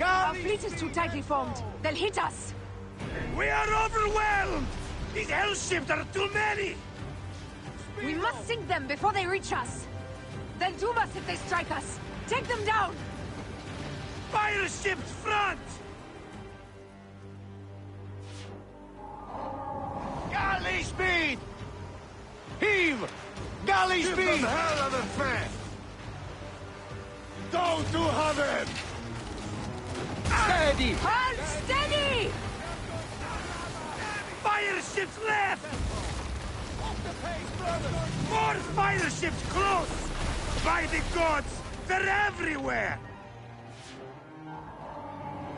Our fleet is too tightly formed. They'll hit us. We are overwhelmed! These hell ships are too many! We must sink them before they reach us. They'll doom us if they strike us. Take them down! Fire ships front! Galley speed! Heave! Galley speed! Give them hell of a fan! Go to heaven! Steady! Hold steady! Fire ships left! More fire ships close! By the gods, they're everywhere!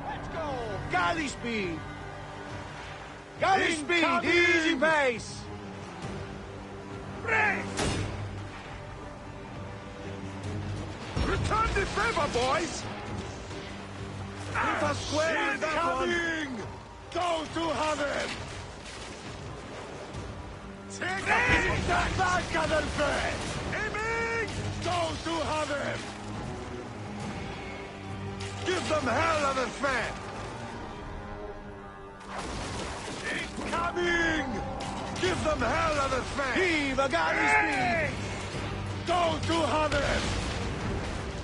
Let's go! Galley speed! Galley speed! Easy pace! Brace! Return the favor, boys! Keep us square in that one! Go to heaven! Take a back, Cadelfe! Aiming! Go to heaven! Give them hell of a fan! Incoming! Give them hell of a fan! Heave a galley speed! Go to heaven!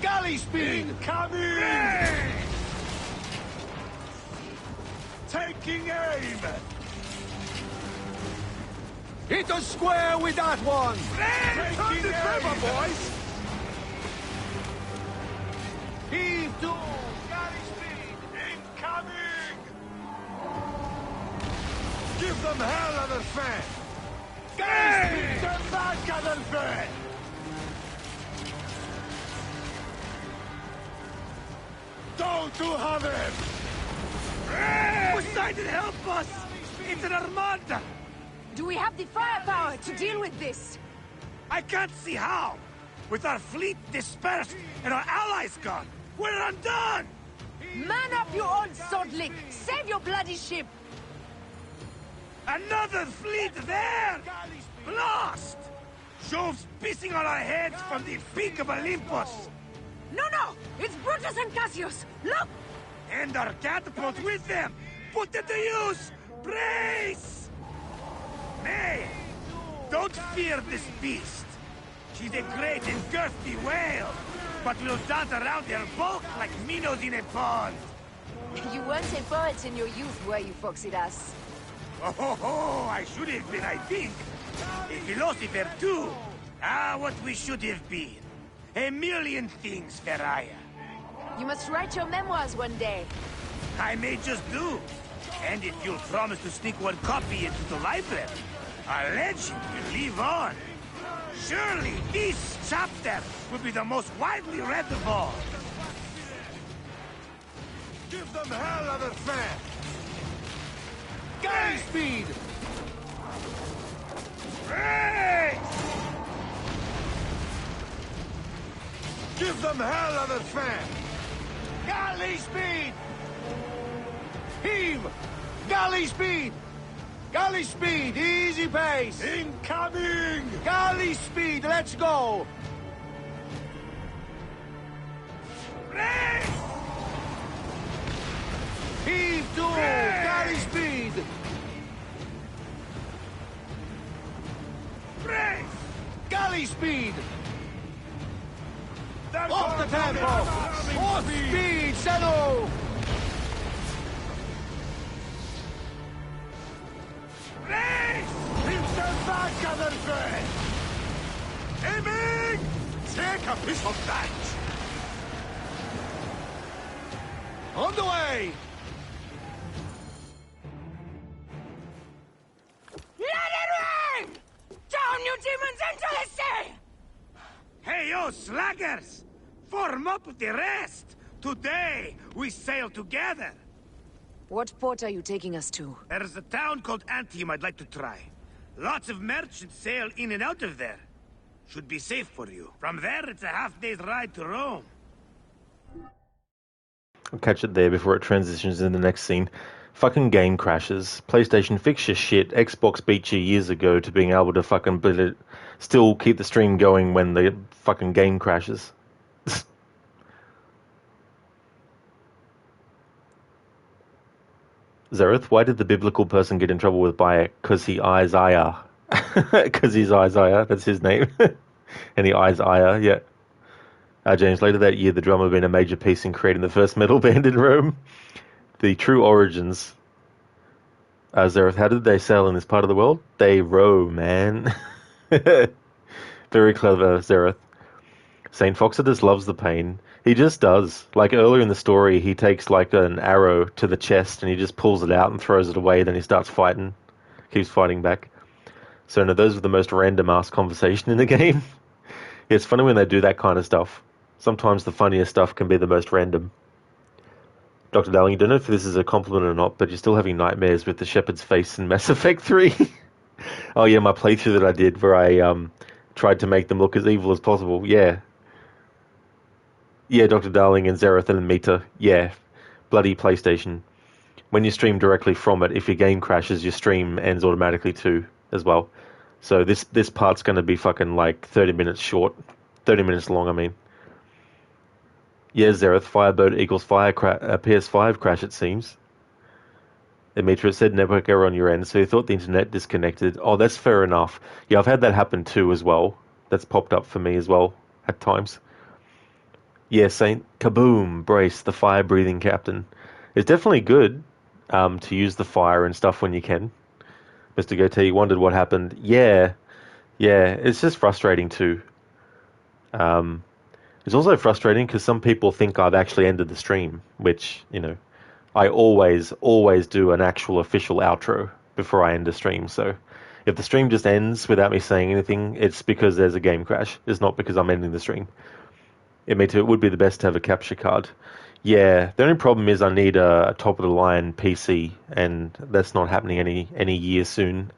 Galley speed! Incoming! Taking aim! Hit us square with that one! Taking the river, boys! Heave to! Galley speed! Incoming! Give them hell of a fan! Galley speed! Turn back, Cadelfe! Go to heaven! Poseidon, help us! It's an armada! Do we have the firepower to deal with this? I can't see how! With our fleet dispersed and our allies gone, we're undone! Man up, you old swordlick! Save your bloody ship! Another fleet there! Blast! Jove's pissing on our heads from the peak of Olympus! No! It's Brutus and Cassius! Look! And our catapult with them! Put them to use! Brace! Nay! Don't fear this beast! She's a great and girthy whale, but will dance around her bulk like minnows in a pond! You weren't a poet in your youth, were you, Foxidas? Oh, I should have been, I think. A philosopher, too. What we should have been. A million things, Ferraya. You must write your memoirs one day. I may just do. And if you'll promise to sneak one copy into the library, a legend will live on. Surely this chapter will be the most widely read of all. Give them hell of a fan! Galley speed! Hey! Give them hell of a fan! Galley speed! Heave! Galley speed! Galley speed! Easy pace! Incoming! Galley speed! Let's go! Race! Heave to! Galley speed! Race! Galley speed! Off the tempo! Off speed! Settle! Race! Instant back, Cadelfe! Aiming! Take a piece of that! On the way! So, slackers, form up with the rest. Today, we sail together. What port are you taking us to? There's a town called Antium I'd like to try. Lots of merchants sail in and out of there. Should be safe for you. From there, it's a half-day's ride to Rome. I'll catch it there before it transitions into the next scene. Fucking game crashes. PlayStation fix your shit. Xbox beat you years ago to being able to fucking still keep the stream going when the fucking game crashes. Zareth, why did the biblical person get in trouble with Bayek? Because he Isaiah. Because he's Isaiah, that's his name. And he Isaiah, yeah. James, later that year, the drummer been a major piece in creating the first metal band in Rome. The true origins. Zareth, how did they sail in this part of the world? They row, man. Very clever, Zareth. St. Foxidus loves the pain. He just does. Like earlier in the story, he takes like an arrow to the chest and he just pulls it out and throws it away. Then he starts fighting. Keeps fighting back. So no, those are the most random ass conversation in the game. It's funny when they do that kind of stuff. Sometimes the funniest stuff can be the most random. Dr. Darling, you don't know if this is a compliment or not, but you're still having nightmares with the shepherd's face in Mass Effect 3. Oh yeah, my playthrough that I did where I tried to make them look as evil as possible. Yeah. Yeah, Dr. Darling and Zareth and Mita. Yeah. Bloody PlayStation. When you stream directly from it, if your game crashes, your stream ends automatically too, as well. So this part's going to be fucking like 30 minutes short. 30 minutes long, I mean. Yeah, Zareth, Fireboat equals PS5 crash, it seems. Demetrius said network error on your end, so you thought the internet disconnected. Oh, that's fair enough. Yeah, I've had that happen too as well. That's popped up for me as well at times. Yeah, Saint Kaboom, Brace, the fire-breathing captain. It's definitely good to use the fire and stuff when you can. Mr. Goatee wondered what happened. Yeah, it's just frustrating too. It's also frustrating because some people think I've actually ended the stream, which, you know, I always do an actual official outro before I end the stream. So if the stream just ends without me saying anything, it's because there's a game crash. It's not because I'm ending the stream. It would be the best to have a capture card. Yeah, the only problem is I need a top-of-the-line PC, and that's not happening any year soon.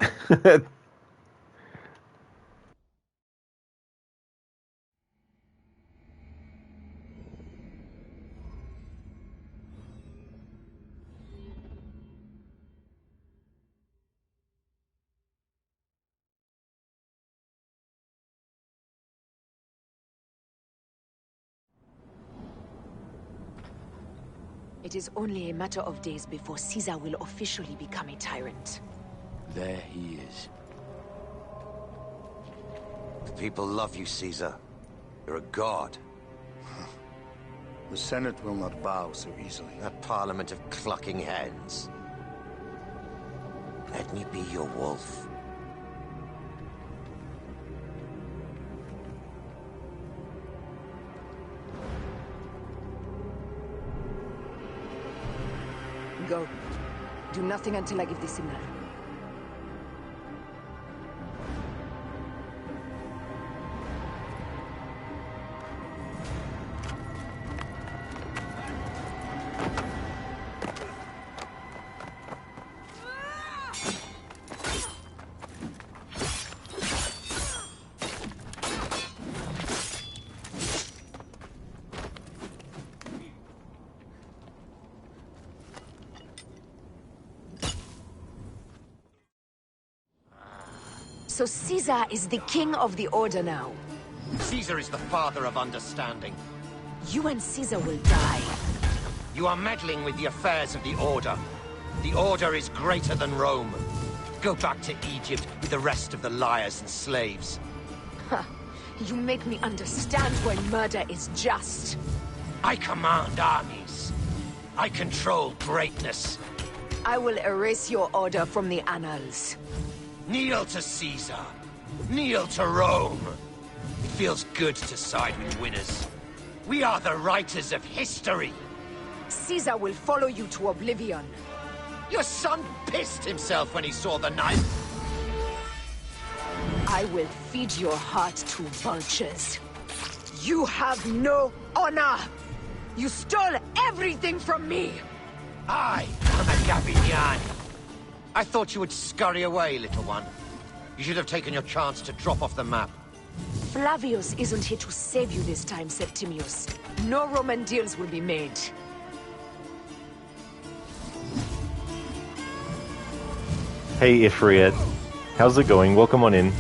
It is only a matter of days before Caesar will officially become a tyrant. There he is. The people love you, Caesar. You're a god. The Senate will not bow so easily. A parliament of clucking hens. Let me be your wolf. Go. Do nothing until I give the signal. So Caesar is the king of the Order now. Caesar is the father of understanding. You and Caesar will die. You are meddling with the affairs of the Order. The Order is greater than Rome. Go back to Egypt with the rest of the liars and slaves. Huh. You make me understand why murder is just. I command armies. I control greatness. I will erase your order from the annals. Kneel to Caesar. Kneel to Rome. It feels good to side with winners. We are the writers of history. Caesar will follow you to oblivion. Your son pissed himself when he saw the knife. I will feed your heart to vultures. You have no honor! You stole everything from me! I am a Gabignan. I thought you would scurry away, little one. You should have taken your chance to drop off the map. Flavius isn't here to save you this time, Septimius. No Roman deals will be made. Hey Ifrit, how's it going? Welcome on in.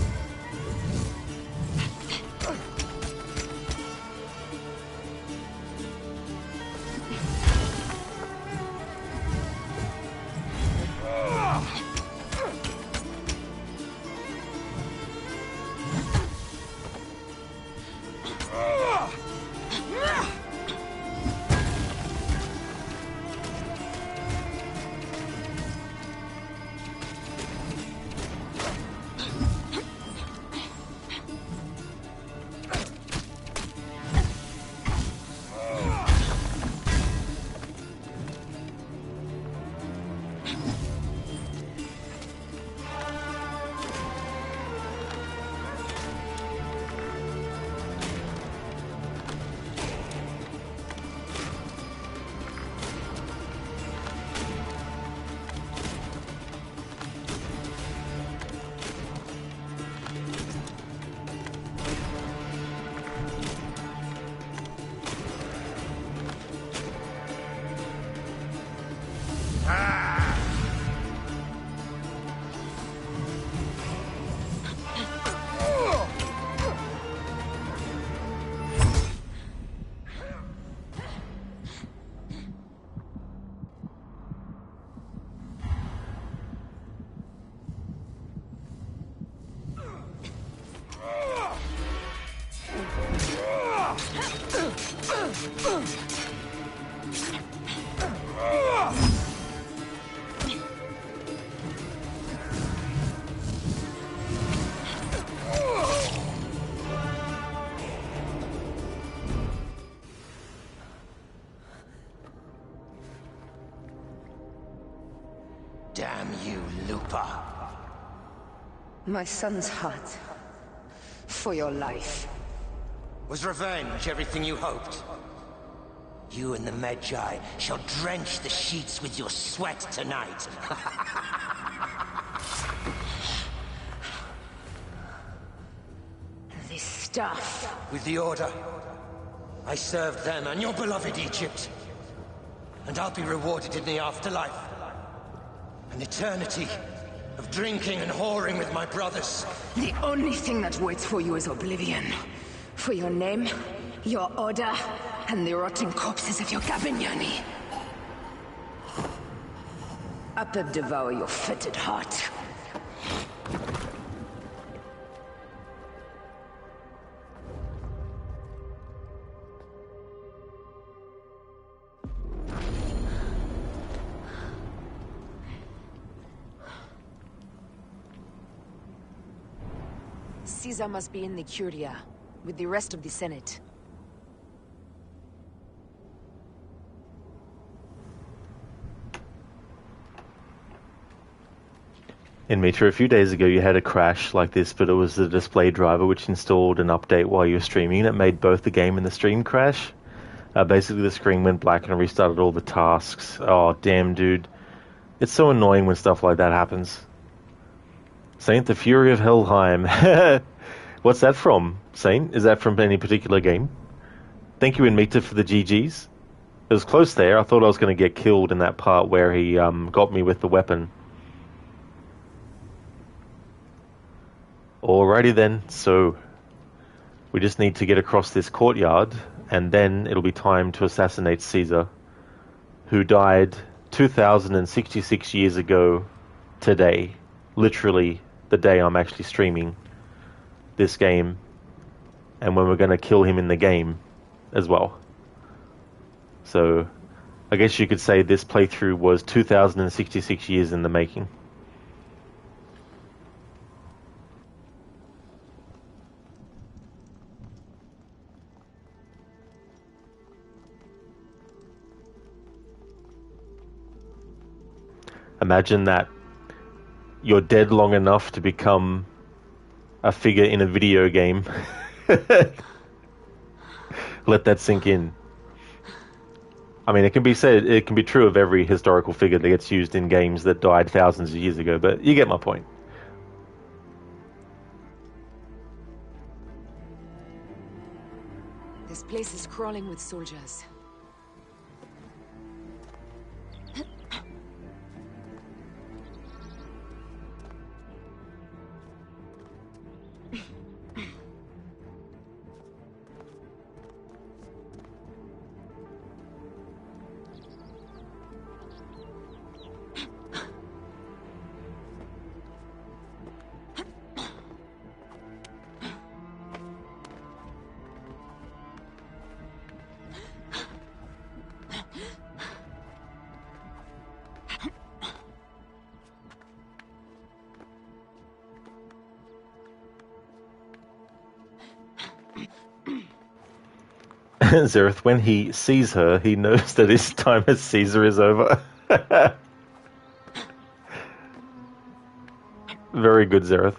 Damn you, Lupa. My son's heart. For your life. Was revenge everything you hoped? You and the Magi shall drench the sheets with your sweat tonight. This stuff. With the Order, I served them and your beloved Egypt. And I'll be rewarded in the afterlife. An eternity of drinking and whoring with my brothers. The only thing that waits for you is oblivion. For your name, your order, and the rotting corpses of your Gabignani. Up and devour your fetid heart. Caesar must be in the Curia, with the rest of the Senate. In Mitra, a few days ago you had a crash like this, but it was the display driver which installed an update while you were streaming. It made both the game and the stream crash. Basically the screen went black and restarted all the tasks. Oh, damn, dude. It's so annoying when stuff like that happens. Saint, the Fury of Helheim. What's that from, Saint? Is that from any particular game? Thank you, Inmita, for the GGs. It was close there. I thought I was going to get killed in that part where he got me with the weapon. Alrighty then, so we just need to get across this courtyard, and then it'll be time to assassinate Caesar, who died 2066 years ago today. Literally the day I'm actually streaming this game, and when we're going to kill him in the game as well. So I guess you could say this playthrough was 2066 years in the making. Imagine that you're dead long enough to become a figure in a video game. Let that sink in. I mean, it can be said, it can be true of every historical figure that gets used in games that died thousands of years ago, but you get my point. This place is crawling with soldiers. Zereth, when he sees her, he knows that his time as Caesar is over. Very good, Zereth.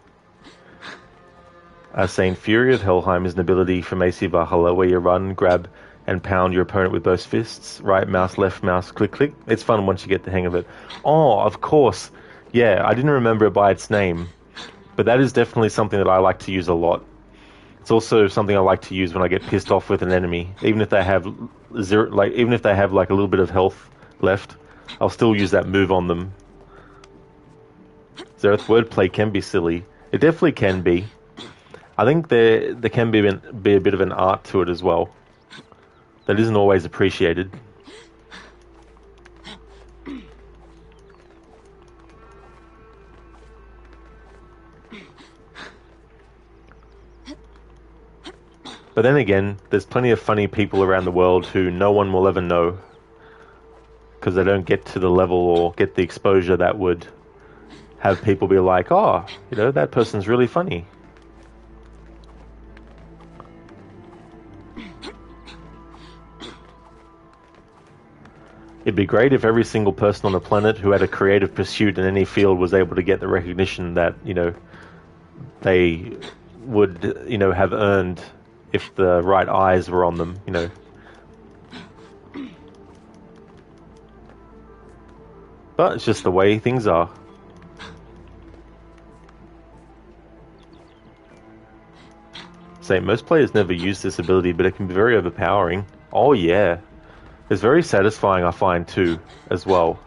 Saying Fury of Helheim is an ability from AC Valhalla where you run, grab, and pound your opponent with both fists. Right mouse, left mouse, click, click. It's fun once you get the hang of it. Oh, of course. Yeah, I didn't remember it by its name, but that is definitely something that I like to use a lot. It's also something I like to use when I get pissed off with an enemy. Even if they have even if they have like a little bit of health left, I'll still use that move on them. Zereth, wordplay can be silly. It definitely can be. I think there can be a bit of an art to it as well. That isn't always appreciated. But then again, there's plenty of funny people around the world who no one will ever know because they don't get to the level or get the exposure that would have people be like, oh, you know, that person's really funny. It'd be great if every single person on the planet who had a creative pursuit in any field was able to get the recognition that, you know, they would, you know, have earned if the right eyes were on them, you know. But it's just the way things are. Say, most players never use this ability, but it can be very overpowering. Oh yeah. It's very satisfying, I find, too, as well.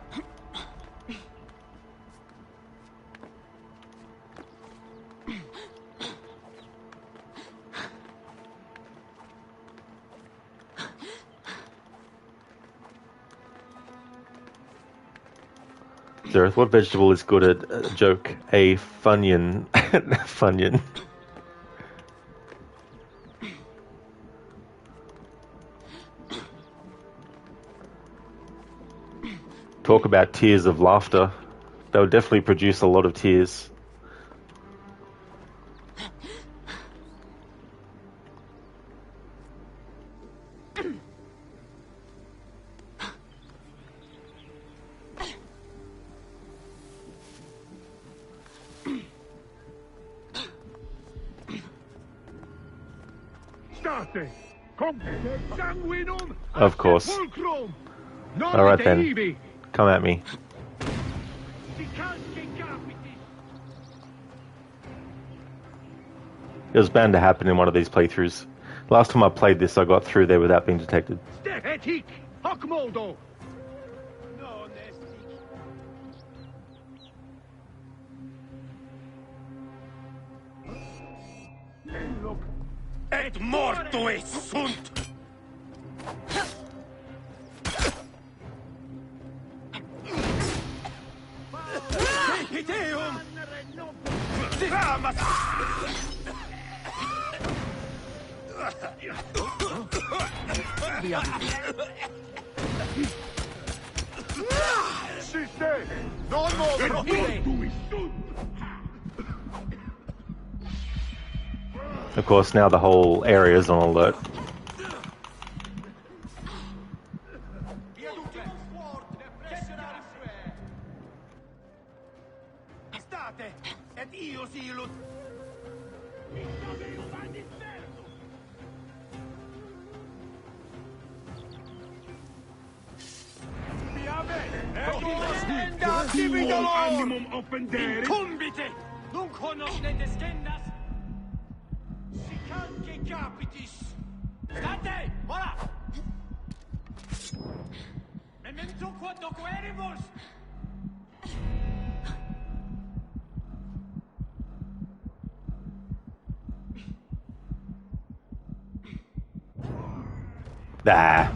Zereth, what vegetable is good at a joke? A Funyun. Funyun. Talk about tears of laughter. They would definitely produce a lot of tears. Of course. Alright then. Come at me. It was bound to happen in one of these playthroughs. Last time I played this, I got through there without being detected. Et mortui sunt! Iteum! Of course, now the whole area is on alert. Animum offendere. Incumbite! Nunc honos ne descendas. Sicanque capitis. State! Ora! Memento quod doqueribus! Ah.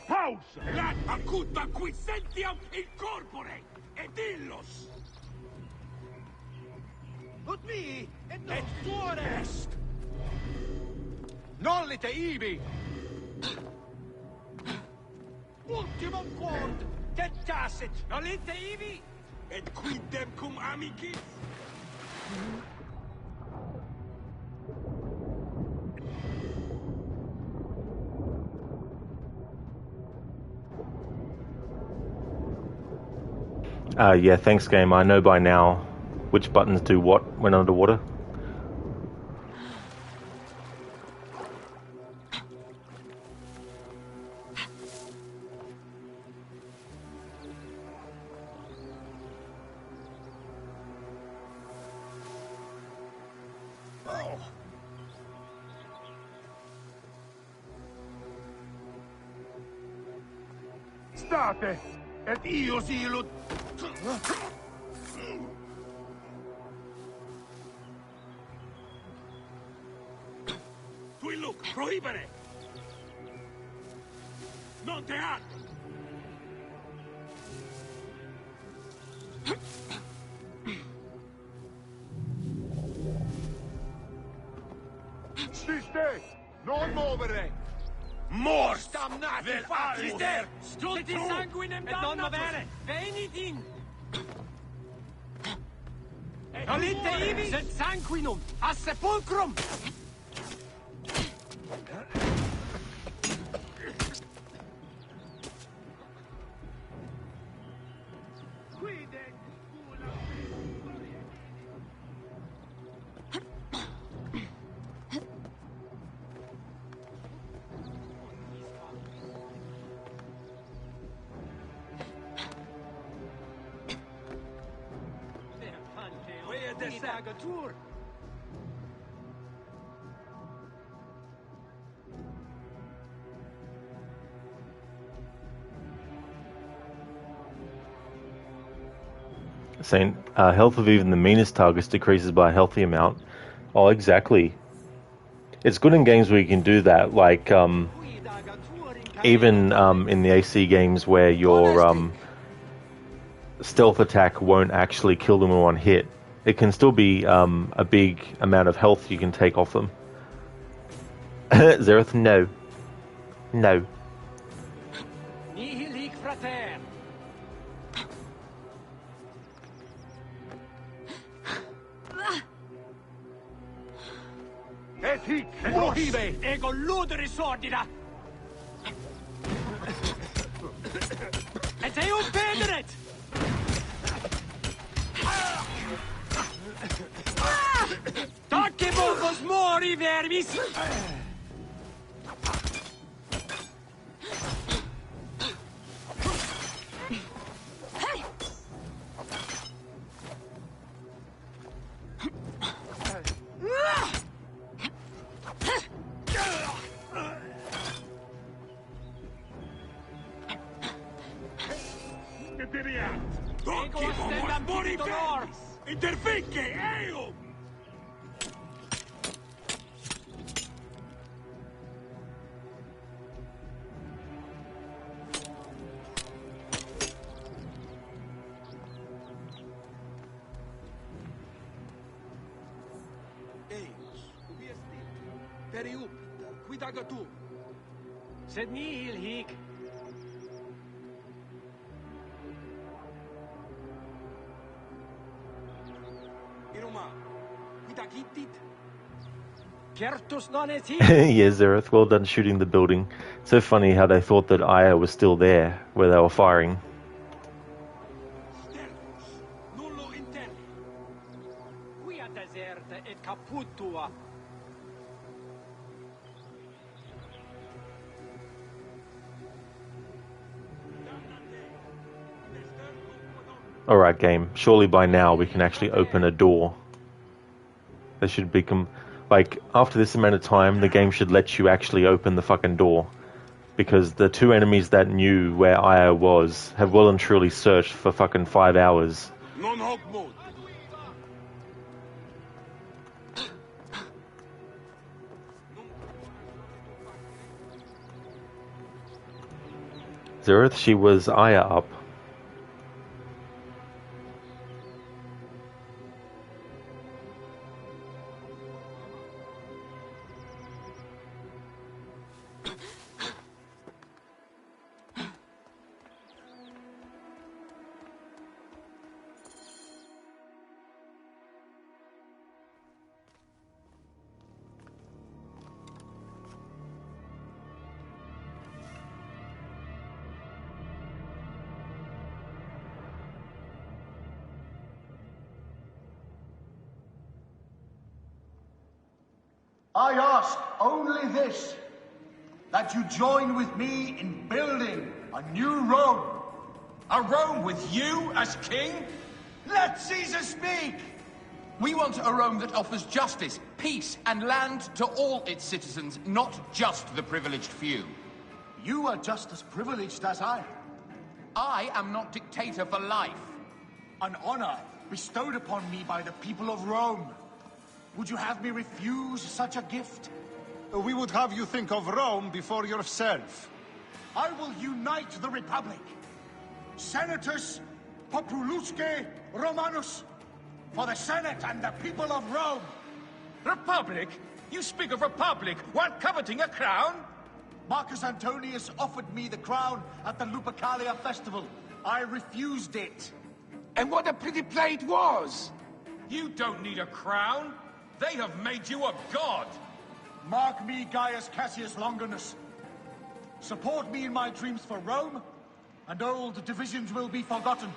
Pausa! Lat acuta qui sentiam in corpore! Et illos! Ut mi! Et tuore est! Nollite ibi! Ultimum quod! Detacit! Nollite ibi! Et quidem cum amicis! Yeah, thanks game. I know by now which buttons do what when underwater. State! Et io silut! Tu look, prohibere! Non te atto! Siste! Non muovere! Mors! Damnati facite! Stulti sanguinem Et non movere! Venitin! Nolite ibi! Sed sanguinum! A sepulcrum! Agatur! Saying health of even the meanest targets decreases by a healthy amount. Oh, exactly. It's good in games where you can do that, like even in the AC games where your stealth attack won't actually kill them in one hit. It can still be a big amount of health you can take off them. Zereth, no. No. Nihil hic frater! Et hic prohibe! Ego ludere sordida! Et eum pederet! Tace vos mori vermis! Interfique, eum! Eius, ubi est? Periupta, quid agatur? Sed nihil hic. Iruma, quid agitit? Certus non est hic. Yeah, Zereth, well done shooting the building. So funny how they thought that Aya was still there, where they were firing. Stertus, nullo interne. via deserta et caput tua. Alright, game. Surely by now we can actually open a door. There should be like, after this amount of time, the game should let you actually open the fucking door. Because the two enemies that knew where Aya was have well and truly searched for fucking 5 hours. Non hoc mod. Zereth, she was Aya up. I ask only this, that you join with me in building a new Rome. A Rome with you as king? Let Caesar speak! We want a Rome that offers justice, peace, and land to all its citizens, not just the privileged few. You are just as privileged as I. I am not dictator for life. An honor bestowed upon me by the people of Rome. Would you have me refuse such a gift? We would have you think of Rome before yourself. I will unite the Republic. Senatus Populusque Romanus. For the Senate and the people of Rome. Republic? You speak of republic while coveting a crown? Marcus Antonius offered me the crown at the Lupercalia festival. I refused it. And what a pretty play it was! You don't need a crown. They have made you a god! Mark me, Gaius Cassius Longinus. Support me in my dreams for Rome, and old divisions will be forgotten.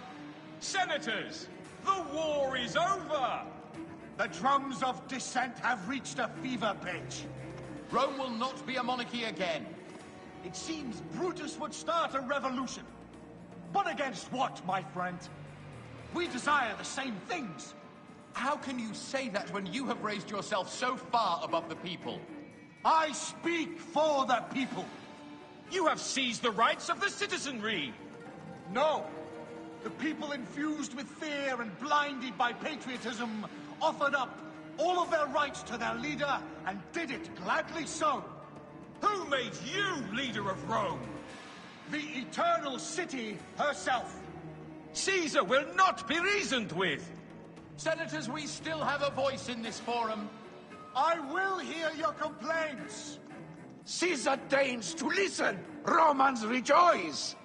Senators, the war is over! The drums of dissent have reached a fever pitch. Rome will not be a monarchy again. It seems Brutus would start a revolution. But against what, my friend? We desire the same things. How can you say that when you have raised yourself so far above the people? I speak for the people. You have seized the rights of the citizenry. No. The people infused with fear and blinded by patriotism offered up all of their rights to their leader and did it gladly so. Who made you leader of Rome? The eternal city herself. Caesar will not be reasoned with. Senators, we still have a voice in this forum. I will hear your complaints. Caesar deigns to listen. Romans rejoice.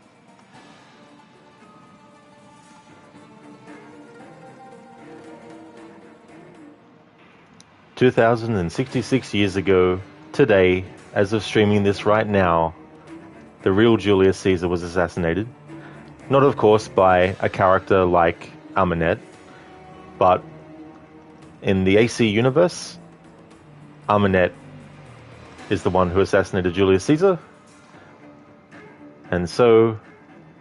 "2,066 years ago, today, as of streaming this right now, the real Julius Caesar was assassinated. Not, of course, by a character like Amenet, but in the AC universe, Amenet is the one who assassinated Julius Caesar. And so,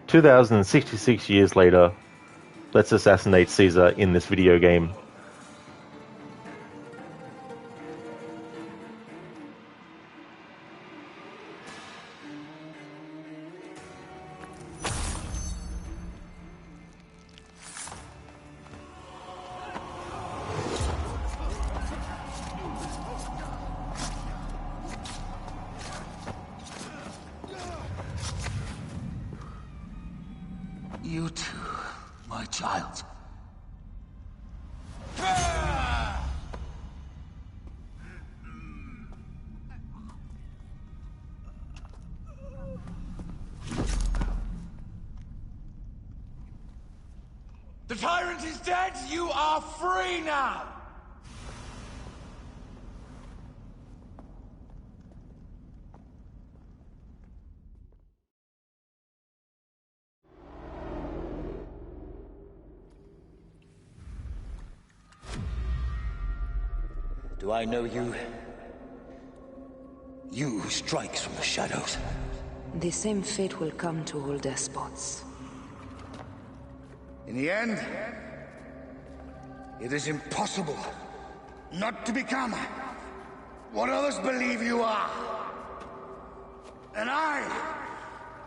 2,066 years later, let's assassinate Caesar in this video game. You too, my child. The tyrant is dead. You are free now. Do I know you? You who strikes from the shadows. The same fate will come to all despots. In the end, it is impossible not to become what others believe you are. And I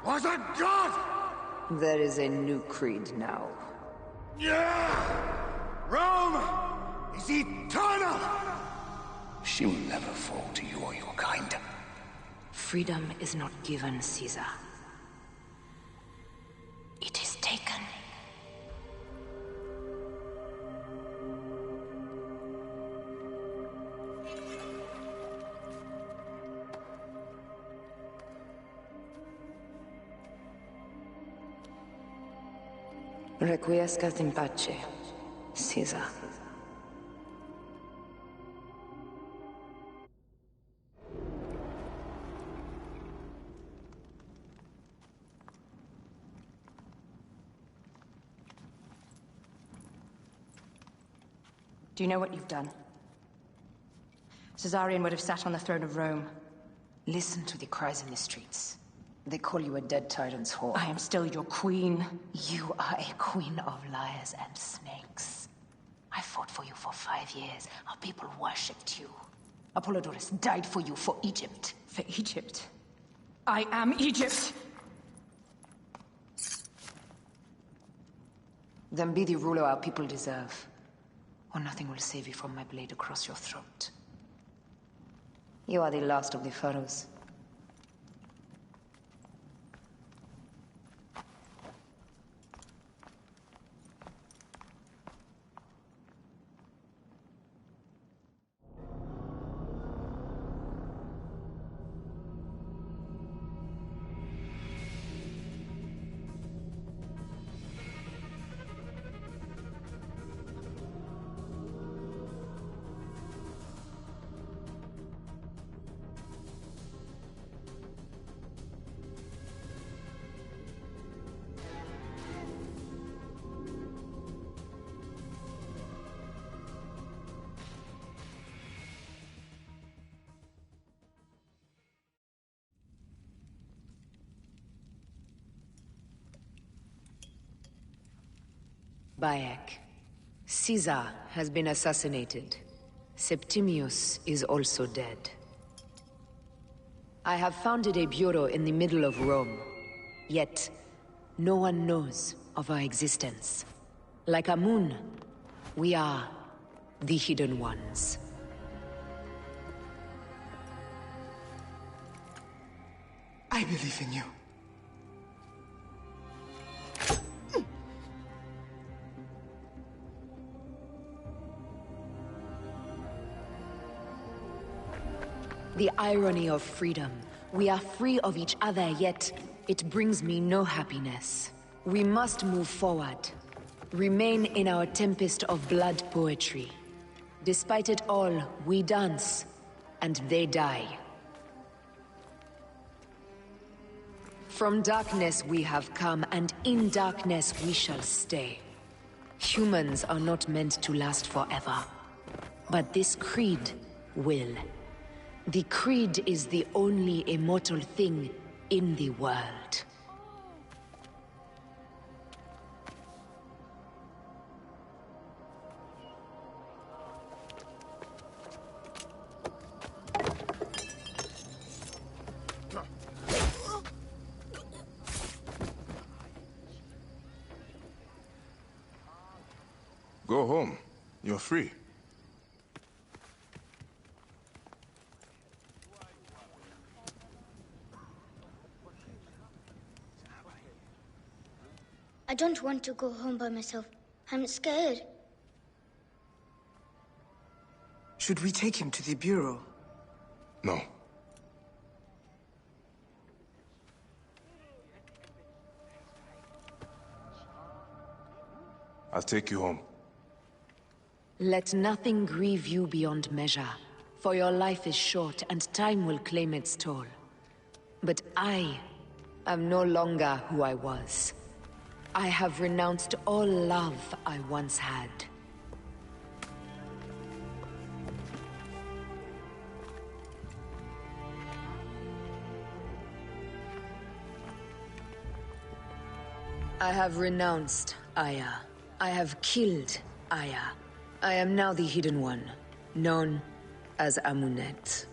was a god! There is a new creed now. Yeah! Rome is eternal! She will never fall to you or your kind. Freedom is not given, Caesar. It is taken. Requiescat in pace, Caesar. Do you know what you've done? Caesarion would have sat on the throne of Rome. Listen to the cries in the streets. They call you a dead tyrant's whore. I am still your queen. You are a queen of liars and snakes. I fought for you for 5 years. Our people worshipped you. Apollodorus died for you, for Egypt. For Egypt? I am Egypt! Then be the ruler our people deserve. Or nothing will save you from my blade across your throat. You are the last of the pharaohs. Bayek. Caesar has been assassinated. Septimius is also dead. I have founded a bureau in the middle of Rome. Yet, no one knows of our existence. Like a moon, we are the Hidden Ones. I believe in you. The irony of freedom. We are free of each other, yet it brings me no happiness. We must move forward. Remain in our tempest of blood poetry. Despite it all, we dance, and they die. From darkness we have come, and in darkness we shall stay. Humans are not meant to last forever. But this creed will. The creed is the only immortal thing in the world. Go home. You're free. I don't want to go home by myself. I'm scared. Should we take him to the bureau? No. I'll take you home. Let nothing grieve you beyond measure, for your life is short and time will claim its toll. But I am no longer who I was. I have renounced all love I once had. I have renounced Aya. I have killed Aya. I am now the Hidden One, known as Amunet.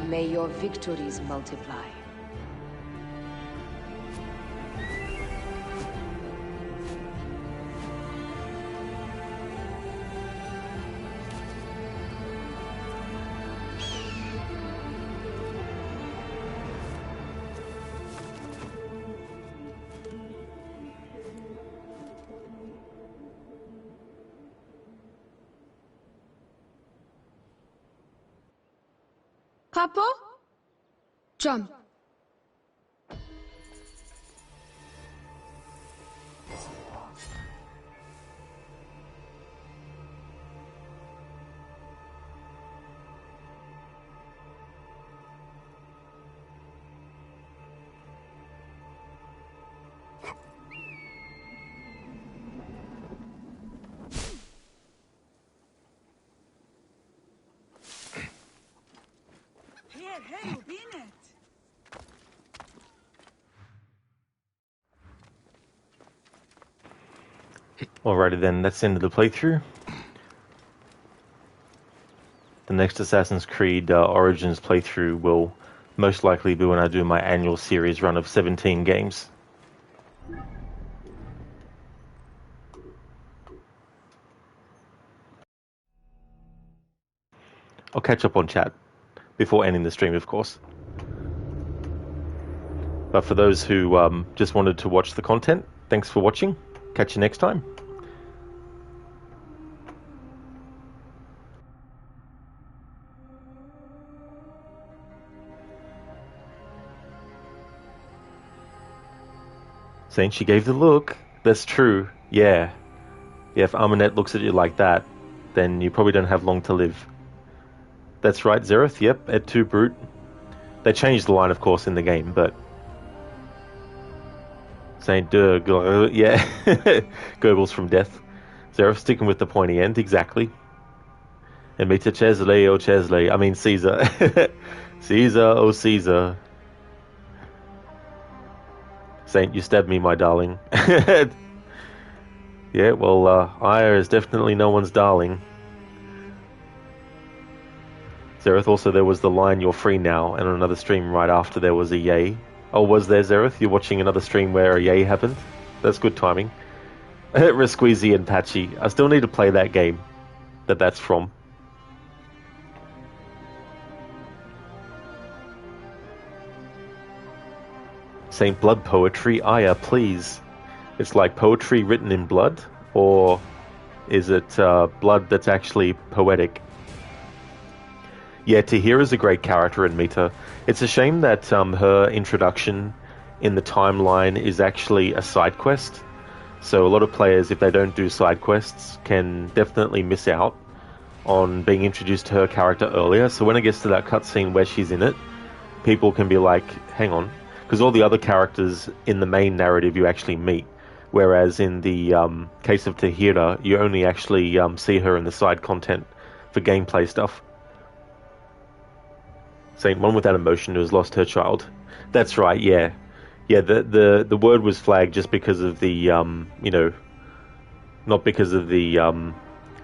May your victories multiply. Papa? Jump. Alrighty then, that's the end of the playthrough. The next Assassin's Creed Origins playthrough will most likely be when I do my annual series run of 17 games. I'll catch up on chat before ending the stream, of course. But for those who just wanted to watch the content, thanks for watching. Catch you next time. Saying she gave the look. That's true. Yeah. Yeah, if Amunet looks at you like that, then you probably don't have long to live. That's right, Zereth. Yep, Et tu Brute. They changed the line, of course, in the game, but... Saint de... Yeah. Goebbels from Death. Zereth sticking with the pointy end, exactly. And Mita Chesley, oh Chesley. I mean, Caesar. Caesar, oh Caesar. Saint, you stabbed me, my darling. Yeah, well, Aya is definitely no one's darling. Zereth, also there was the line, you're free now, and on another stream right after there was a yay. Oh, was there, Zereth? You're watching another stream where a yay happened? That's good timing. Resqueezy and Patchy. I still need to play that game that's from. Saint Blood poetry, Aya, please. It's like poetry written in blood, or is it blood that's actually poetic? Yeah, Tahira's a great character in Mita. It's a shame that her introduction in the timeline is actually a side quest. So a lot of players, if they don't do side quests, can definitely miss out on being introduced to her character earlier. So when it gets to that cutscene where she's in it, people can be like, hang on. Because all the other characters in the main narrative you actually meet. Whereas in the case of Tahira, you only actually see her in the side content for gameplay stuff. Saying one without emotion who has lost her child. That's right, yeah. Yeah, the word was flagged just because of the, you know, not because of the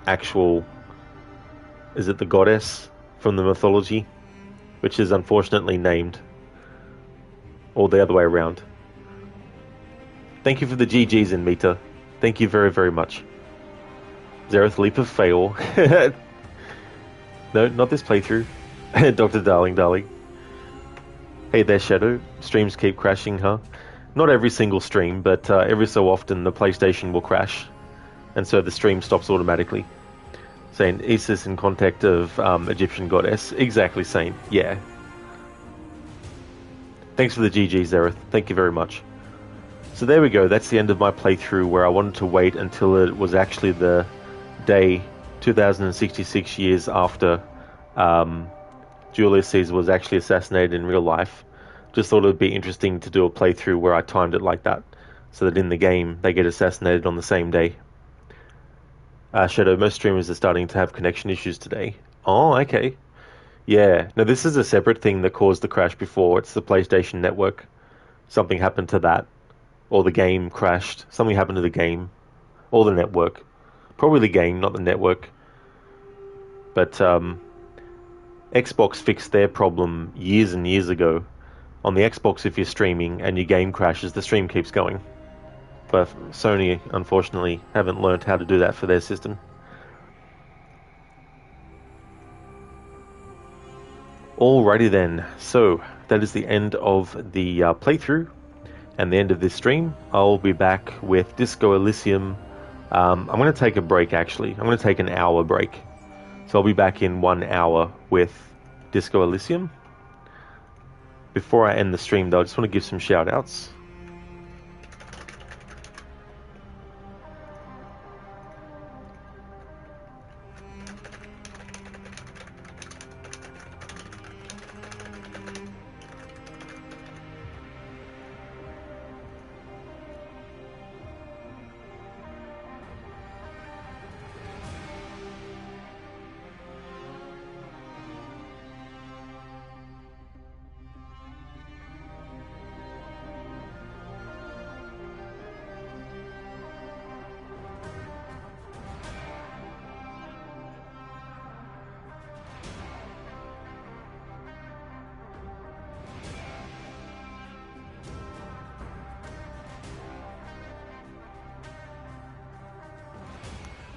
actual, is it the goddess from the mythology? Which is unfortunately named. Or the other way around. Thank you for the GGs in Mita. Thank you very, very much. Zereth, leap of fail. No, not this playthrough. Dr. Darling. Hey there, Shadow. Streams keep crashing, huh? Not every single stream, but every so often the PlayStation will crash. And so the stream stops automatically. Saying Isis in contact of Egyptian goddess. Exactly, Saint. Yeah. Thanks for the GGs, Zereth. Thank you very much. So there we go. That's the end of my playthrough where I wanted to wait until it was actually the day 2066 years after Julius Caesar was actually assassinated in real life. Just thought it would be interesting to do a playthrough where I timed it like that, so that in the game they get assassinated on the same day. Shadow, most streamers are starting to have connection issues today. Oh, okay. Yeah, no, this is a separate thing that caused the crash before. It's the PlayStation Network. Something happened to that. Or the game crashed. Something happened to the game. Or the network. Probably the game, not the network. But Xbox fixed their problem years and years ago. On the Xbox, if you're streaming and your game crashes, the stream keeps going. But Sony, unfortunately, haven't learned how to do that for their system. Alrighty then, so that is the end of the playthrough and the end of this stream. I'll be back with Disco Elysium. I'm going to take a break actually. I'm going to take an hour break. So I'll be back in 1 hour with Disco Elysium. Before I end the stream though, I just want to give some shout outs.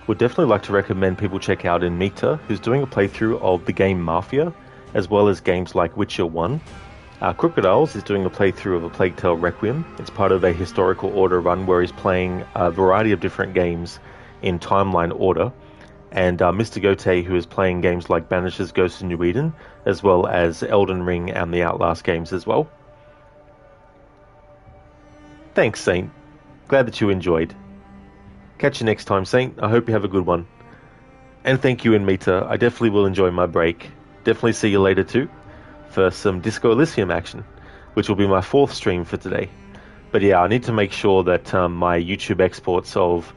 Would definitely like to recommend people check out Inmita, who's doing a playthrough of the game Mafia, as well as games like Witcher 1. Crocodiles is doing a playthrough of A Plague Tale Requiem. It's part of a historical order run where he's playing a variety of different games in timeline order. And Mr. Gote, who is playing games like Banishers, Ghosts of New Eden, as well as Elden Ring and the Outlast games as well. Thanks, Saint. Glad that you enjoyed. Catch you next time, Saint. I hope you have a good one. And thank you, Inmita. I definitely will enjoy my break. Definitely see you later too, for some Disco Elysium action, which will be my 4th stream for today. But yeah, I need to make sure that my YouTube exports of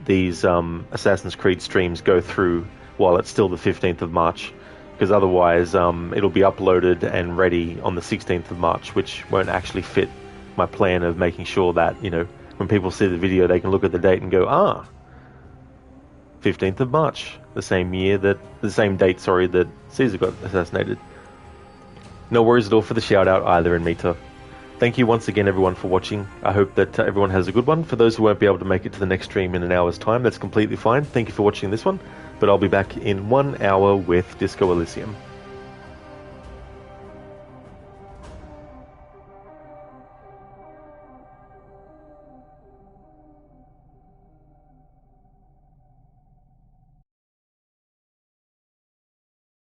these Assassin's Creed streams go through while it's still the 15th of March, because otherwise it'll be uploaded and ready on the 16th of March, which won't actually fit my plan of making sure that, you know, when people see the video, they can look at the date and go, 15th of March, the same date, that Caesar got assassinated. No worries at all for the shout out either, Inmita. Thank you once again, everyone, for watching. I hope that everyone has a good one. For those who won't be able to make it to the next stream in an hour's time, that's completely fine. Thank you for watching this one, but I'll be back in 1 hour with Disco Elysium.